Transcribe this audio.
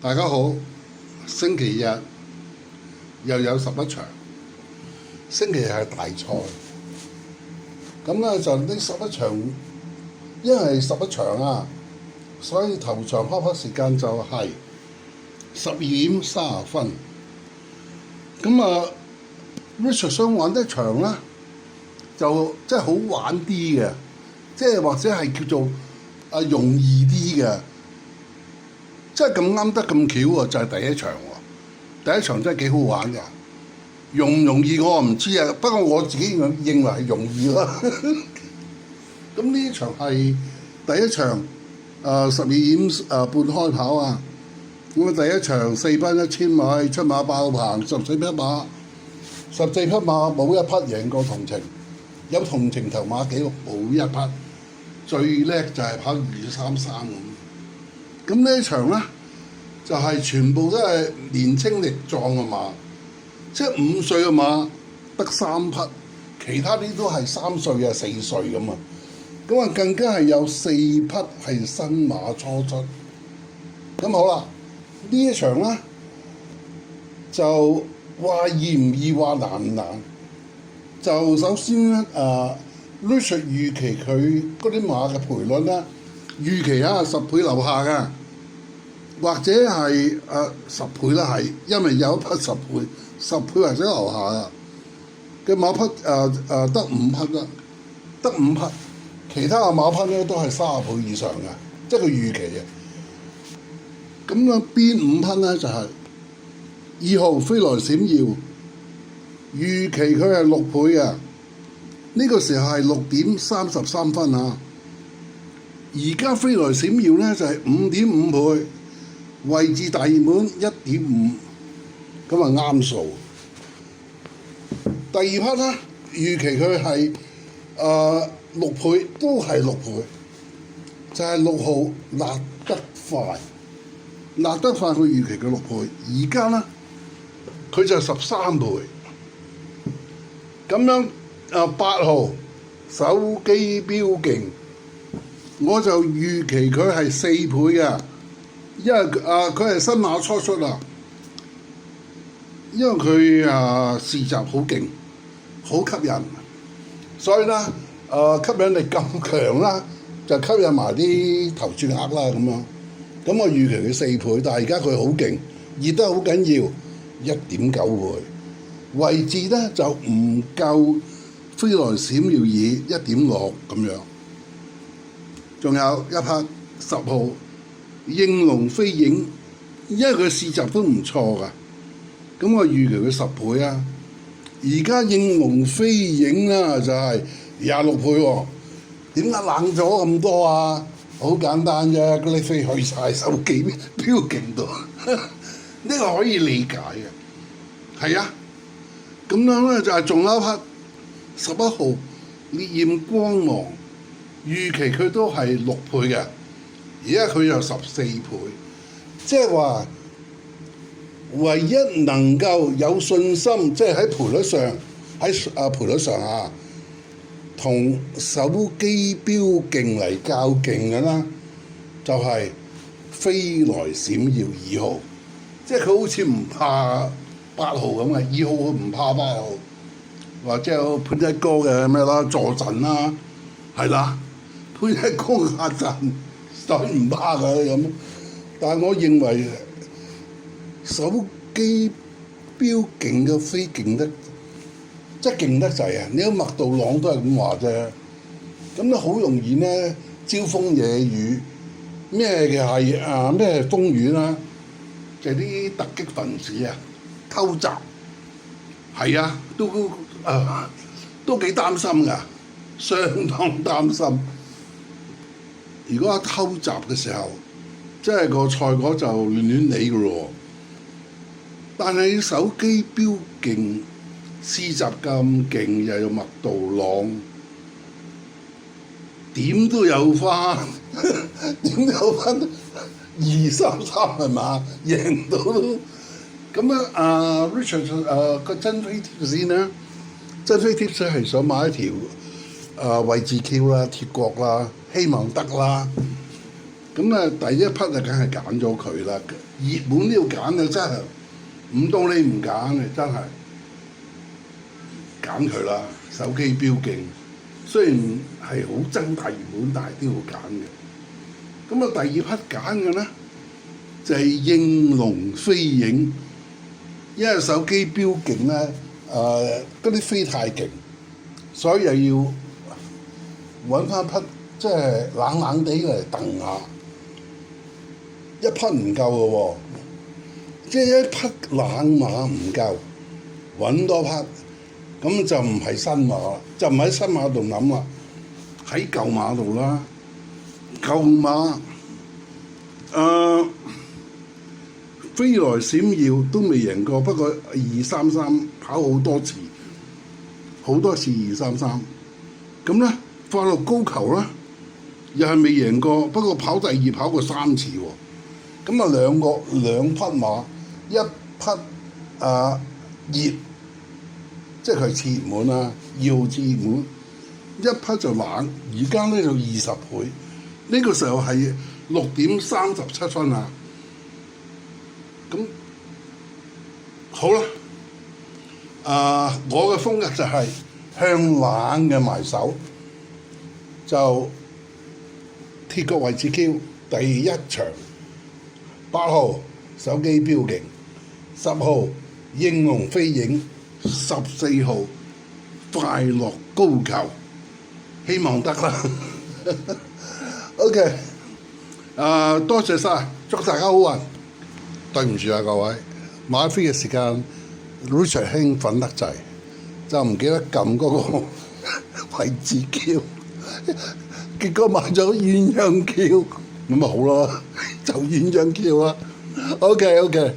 大家好，星期日又有11場，星期日係大賽，咁咧就呢11場，因為11場啊，所以頭場開拍時間就係12:30。咁啊 Richard 想玩一場咧，就即係好玩啲嘅，即係或者係叫做容易啲嘅。即係咁啱得咁巧喎，就係第一場喎。第一場真係幾好玩㗎，容唔容易我唔知啊，不過我自己認為係容易啦。咁呢場係第一場，12:30開跑啊。咁啊第一場4班1000米出馬爆棚，14匹馬冇一匹贏過同程，有同程頭馬紀錄冇一匹，最叻就係跑2:33咁。咁呢一場咧就係全部都係年青力壯嘅馬，即係5歲嘅馬得3匹，其他啲都係3歲啊4歲咁啊。咁啊更加係有4匹係新馬初出。咁好啦，呢一場咧就話易唔易，話難唔難？就首先咧Richard 預期佢嗰啲馬嘅賠率咧，預期10倍樓下㗎。或者係10倍啦，係因為有一匹10倍或者樓下啊嘅馬匹得5匹啦，得5匹，其他嘅馬匹咧都係30倍以上嘅，即係佢預期嘅。咁啊，邊5匹咧就係2號飛來閃耀，預期佢係6倍嘅，呢個時候係6.33分啊。而家飛來閃耀咧就係5.5倍。位置大熱門1.5，咁啊啱數。第二匹咧，預期佢係6倍，都係6倍，就係6號辣得快。辣得快佢預期佢6倍，而家咧佢就13倍。咁樣8號手機標勁，我就預期佢係4倍嘅。因為佢係新馬初出啊，因為佢試閘好勁，好吸引，所以咧吸引力咁強啦，就吸引埋啲投注額啦咁樣。咁我預期佢4倍，但係而家佢好勁，熱得好緊要，1.9倍。位置咧就唔夠飛來閃耀爾1.6咁樣。仲有一匹10號。應龍飛影，因為佢試閘都唔錯噶，咁我預期佢10倍啊。而家應龍飛影啦就係26倍喎，點解冷咗咁多啊？好簡單啫，嗰啲飛去晒手機標勁度，呢個可以理解嘅。係啊，咁樣咧就係仲有一匹11號烈焰光芒，預期佢都係6倍嘅。而家佢有14倍，即係話唯一能夠有信心，即係喺賠率上，賠率上啊，同手機標勁嚟較勁嘅啦，就係飛來閃耀2號，即係佢好似唔怕8號咁嘅，2號唔怕8號，或者有潘一哥嘅咩啦助陣啦，係啦，潘一哥壓陣。就唔怕佢咁，但係我認為手機標勁嘅飛勁得，即係勁得滯啊！你個麥道朗都係咁話啫，咁咧好容易咧招風惹雨，咩嘅係咩風雨啦，就係啲突擊分子啊偷襲，係啊都幾擔心㗎，相當擔心。如果一偷襲嘅時候，即係個賽果就亂亂嚟嘅咯。但係手機標勁，試閘咁勁，又有麥道朗，點都有翻233係嘛？贏到都咁啊！Richard 個真飛貼先啦，真飛貼士係想買一條位置 Q 啦、鐵角啦。希望得啦，咁啊，第一匹就梗係揀咗佢啦。熱門都要揀啊，真係唔到你唔揀啊，真係揀佢啦。手機標勁，雖然係好爭大熱門，但係都要揀嘅。咁啊，第二匹揀嘅咧就係應龍飛影，因為手機標勁咧，嗰啲飛太勁，所以又要揾翻匹即係冷冷地嚟蹬下。一匹唔夠嘅喎，即係一匹冷馬唔夠，揾多匹，咁就唔係新馬啦，就唔喺新馬度諗啦，喺舊馬度啦。舊馬飛來閃耀都未贏過，不過233跑好多次233，咁咧快樂高球啦，又係未贏過，不過跑第二跑過3次喎。咁啊兩匹馬，一匹熱，即係佢次熱門啦，2號次熱門，一匹就冷，而家咧就20倍，呢個時候係6點37分啊！咁好啦，我嘅風格就係向冷嘅埋手，就鐵角位置 Q 第一場。8號手機標勁，10號應龍飛影，14號快樂高球，希望得啦。OK，多謝晒，祝大家好運。對唔住啊各位，買飛嘅時間 Richard 興奮得滯，就唔記得撳嗰個位置 Q， 結果買咗鴛鴦 Q。咁咪好咯，就鴛鴦 Q 啦。OK。